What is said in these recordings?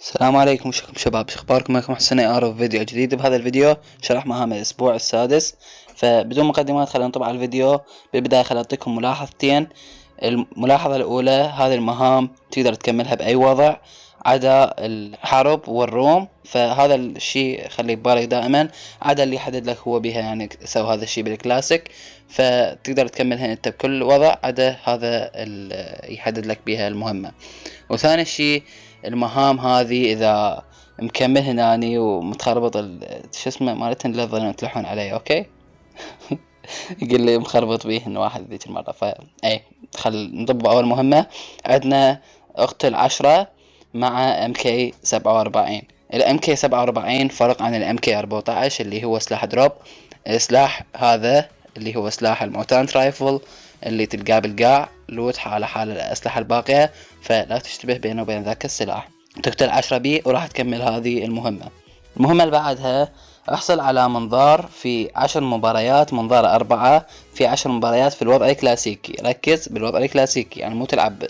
السلام عليكم، وشكم شباب، شخباركم؟ معكم حسين اعرف فيديو جديد. بهذا الفيديو شرح مهام الاسبوع السادس. فبدون مقدمات خلينا نطبع على الفيديو. بالبداية خلينا اعطيكم ملاحظتين. الملاحظة الاولى، هذه المهام تقدر تكملها باي وضع عدا الحرب والروم، فهذا الشيء خليه ببالك دائما. عدا اللي يحدد لك هو بها، يعني سوي هذا الشيء بالكلاسيك، فتقدر تكملها انت بكل وضع عدا هذا يحدد لك بها المهمة. وثاني شيء، المهام هذه اذا مكمل هناني ومتخربط شو اسمه مالتهن اللي ظلوا تلحون علي، اوكي. يقول لي مخربط بيه انه واحد ذيك المرة، اي خل نطبق اول مهمة. عندنا اقتل 10 مع MK 47. MK 47 فرق عن MK 14 اللي هو سلاح دروب. السلاح هذا اللي هو سلاح الموتانت رايفل اللي تلقاه بالقاع لوت على حال الأسلحة الباقية، فلا تشتبه بينه وبين ذاك السلاح. تقتل 10 بي وراح تكمل هذه المهمة. المهمة اللي بعدها، احصل على منظار في 10 مباريات، منظار 4 في 10 مباريات في الوضع الكلاسيكي. ركز بالوضع الكلاسيكي، يعني مو تلعب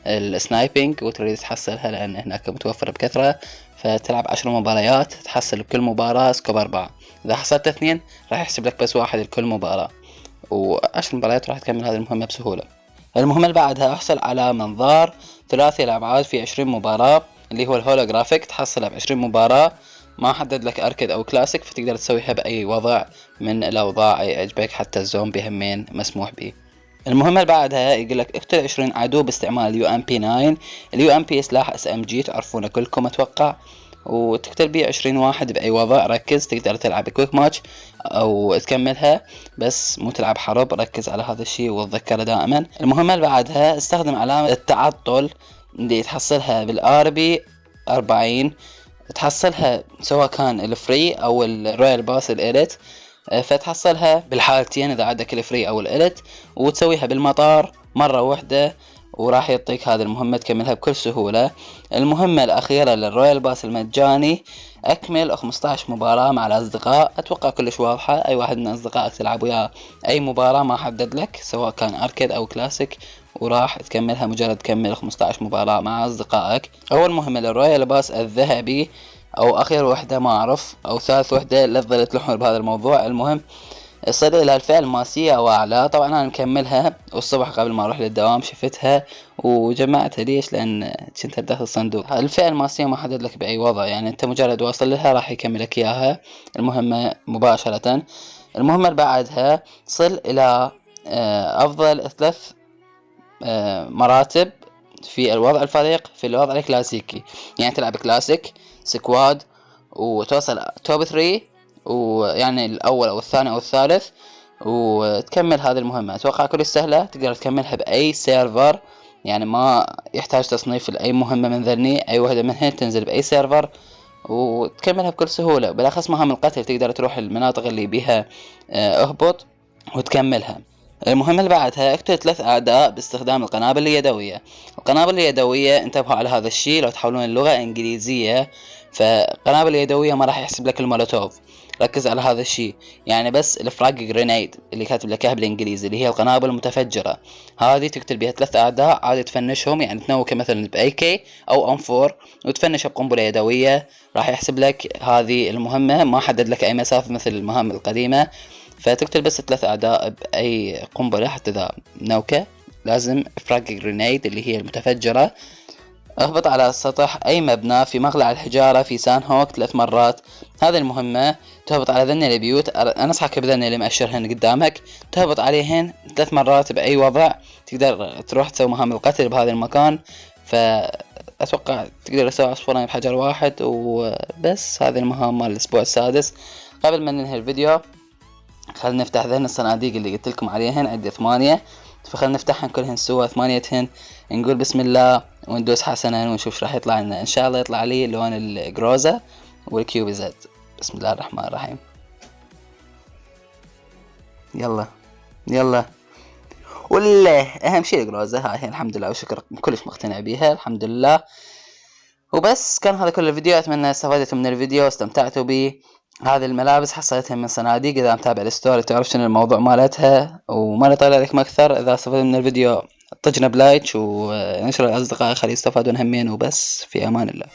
السنايبينج وتريد تحصلها لأن هناك متوفرة بكثرة، فتلعب 10 مباريات تحصل بكل مباراة سكوب 4. إذا حصلت 2 راح يحسب لك بس 1 لكل مباراة، و10 مباريات راح تكمل هذه المهمة بسهولة. المهمة اللي بعدها، احصل على منظار ثلاثي الأبعاد في 20 مباراة اللي هو الهولوغرافيك، تحصلها ب20 مباراة. ما حدد لك أركد أو كلاسيك، فتقدر تسويها بأي وضع من الأوضاع أي عجبك، حتى الزومبي همين مسموح به. المهمة اللي بعدها يقول لك اقتل 20 عدو باستعمال UMP9. UMP سلاح SMG تعرفونه كلكم اتوقع، وتقتل بيه 20 واحد بأي وضع. ركز، تقدر تلعب كويك ماتش أو تكملها، بس مو تلعب حرب. ركز على هذا الشيء وتذكره دائما. المهمة اللي بعدها، استخدم علامة التعطل اللي تحصلها بالآربي 40. تحصلها سواء كان الفري أو الرويال باس الإليت، فتحصلها بالحالتين إذا عندك الفري أو الإليت، وتسويها بالمطار مرة واحدة وراح يعطيك هذه المهمة تكملها بكل سهولة. المهمة الأخيرة للرويال باس المجاني، أكمل 15 مباراة مع الأصدقاء. أتوقع كلش واضحة، أي واحد من أصدقائك تلعب وياه أي مباراة، ما حدد لك سواء كان أركيد أو كلاسيك، وراح تكملها مجرد تكمل 15 مباراة مع أصدقائك. أول مهمة للرويال باس الذهبي، أو آخر وحدة ما أعرف، أو ثالث وحدة، لا تظل تلحون بهذا الموضوع. المهم صل إلى الفئة الماسية أو أعلى. طبعا أنا مكملها، والصبح قبل ما أروح للدوام شفتها وجمعتها. ليش؟ لأن كنت داخل الصندوق. الفئة الماسية ما حدد لك بأي وضع، يعني أنت مجرد واصل لها راح يكملك إياها المهمة مباشرة. المهمة اللي بعدها، صل إلى أفضل 3 مراتب في الوضع الفريق في الوضع الكلاسيكي. يعني تلعب كلاسيك سكواد وتوصل توب 3، ويعني الأول أو الثاني أو الثالث، وتكمل هذه المهمة. أتوقع كلش سهلة، تقدر تكملها بأي سيرفر، يعني ما يحتاج تصنيف لأي مهمة من ذني. أي وحدة منها تنزل بأي سيرفر وتكملها بكل سهولة. بالأخص مهام القتل تقدر تروح المناطق اللي بيها اهبط وتكملها. المهمة اللي بعدها، اقتل 3 أعداء باستخدام القنابل اليدوية. القنابل اليدوية انتبهوا على هذا الشيء، لو تحاولون اللغة إنجليزية فقنابل اليدوية ما راح يحسب لك المولوتوف. ركز على هذا الشيء، يعني بس الفراج جرينيد اللي كاتب لك بالإنجليزي اللي هي القنابل المتفجرة، هذه تقتل بها 3 أعداء عادي تفنشهم. يعني تنوك مثلا بأي أو أم 4 وتفنش بقنبلة يدوية، راح يحسب لك هذه المهمة. ما حدد لك أي مسافة مثل المهام القديمة، فتقتل بس 3 أعداء بأي قنبلة. حتى إذا نوكة لازم فراج جرينيد اللي هي المتفجرة. اهبط على سطح أي مبنى في مقلع الحجارة في سان هوك 3 مرات. هذه المهمة تهبط على ذني البيوت، أنا أنصحك بذني اللي مأشرهن قدامك، تهبط عليهن 3 مرات بأي وضع. تقدر تروح تسوي مهام القتل بهذا المكان، فأتوقع تقدر تسوي عصفورين بحجر واحد. وبس هذه المهام مال الأسبوع السادس. قبل ما ننهي الفيديو، خلينا نفتح ذهن الصناديق اللي قلت لكم عليهن، عندي 8، فخلينا نفتحهن كلهن سوا 8. نقول بسم الله وندوس حسنا ونشوف ايش راح يطلع لنا. ان شاء الله يطلع لي لون الجروزا والكيوبي زد. بسم الله الرحمن الرحيم. يلا يلا. ولا اهم شيء الجروزا هاي، الحمد لله وشكر، كلش مقتنع بيها الحمد لله. وبس كان هذا كل الفيديو. اتمنى استفدتوا من الفيديو واستمتعتوا به. هذه الملابس حصلتها من صناديق، اذا متابع الستوري تعرف شنو الموضوع مالتها. وما نطول عليكم اكثر، اذا استفدتوا من الفيديو طجنا بلايك ونشر الاصدقاء خلي يستفادون همين. وبس في امان الله.